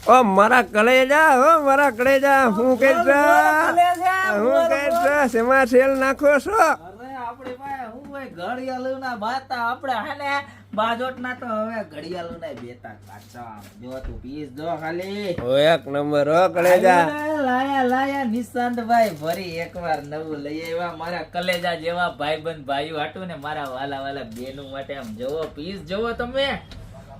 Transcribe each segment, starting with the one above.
ઓ મારા કલેજા, ઓ મારા કલેજા, હું કે શેમાં સેલ નાખો છો? અરે આપણે પાસે હું હોય ઘડિયાળું ના બાતા આપણે હાલે બાજોટ ના તો હવે ઘડિયાળું ના બેતા કાચા જો તું પીસ જો ખાલી ઓ એક નંબર હો કલેજા. લાયા નિશાંતભાઈ ફરી એકવાર નવું લઈ આવ્યા મારા કલેજા જેવા ભાઈબંધ ભાઈઓ હાટું ને મારા વાલા વાલા બેનું માટે આમ જોવો પીસ જોવો તમે.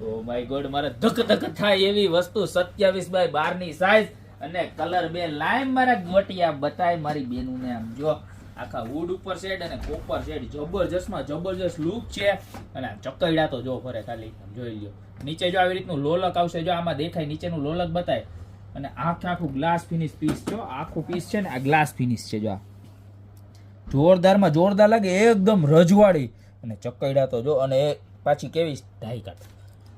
ઓ માય ગોડ મારે ધક ધક થાય એવી વસ્તુ 27x12 ની સાઈઝ અને કલર બે લાઈન મારા ગોટિયા બતાય મારી બેનું ને આમ જો આખા વુડ ઉપર શેડ અને કોપર શેડ જબરજસ્ત માં જબરજસ્ત લુક છે અને ચકૈડા તો જો ફરે ખાલી જોઈ લ્યો. નીચે જો આવી રીતનું લોલક આવશે જો આમાં દેખાય નીચેનું લોલક બતાય અને આખું ગ્લાસ ફિનિશ પીસ છે આખું પીસ છે ને આ ગ્લાસ ફિનિશ છે જો આ જોરદારમાં જોરદાર લાગે એકદમ રજવાડી અને ચકૈડા તો જો અને પાછી કેવી ઢાઈકાત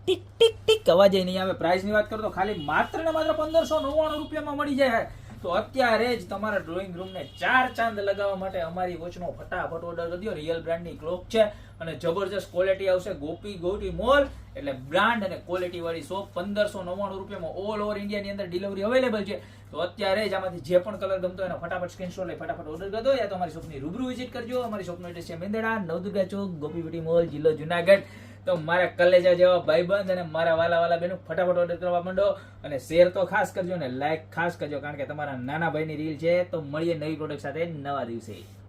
ટીક ટીક ટીક અવાજ નહીં આવે. પ્રાઇસ ની વાત કરું તો ખાલી માત્ર ને માત્ર 1599 રૂપિયામાં મળી જાય. તો અત્યારે જ તમારા ડ્રોઈંગ રૂમ ને 4 ચાંદ લગાવવા માટે અમારી વોચનો ફટાફટ ઓર્ડર કરી દો. રિયલ બ્રાન્ડની ક્લોક છે અને જબરજસ્ત ક્વોલિટી આવશે. ગોપી ગોટી મોલ એટલે બ્રાન્ડ અને ક્વોલિટી વાળી શોપ 1599 રૂપિયામાં ઓલ ઓવર ઇન્ડિયા ની અંદર ડિલિવરી અવેલેબલ છે. તો અત્યારે જ આમાંથી જે પણ કલર ગમતો હોય એનો ફટાફટ સ્ક્રીનશોટ લઈ ફટાફટ ઓર્ડર કરી દો યા તો અમારી શોપની રૂબરૂ વિઝિટ કરજો. અમારી શોપનો એડ્રેસ છે મેંદડા નવદુર્ગા ચોક ગોપી બ્યુટી મોલ જિલ્લો જુનાગઢ. તો મારા કલેજા જેવા ભાઈબંધ અને મારા વાલા વાલા બેનો ફટાફટ ઓર્ડર કરવા માંડો અને શેર તો ખાસ કરજો અને લાઈક ખાસ કરજો કારણ કે તમારા નાના ભાઈની રીલ છે. તો મળીએ નવી પ્રોડક્ટ સાથે નવા દિવસે.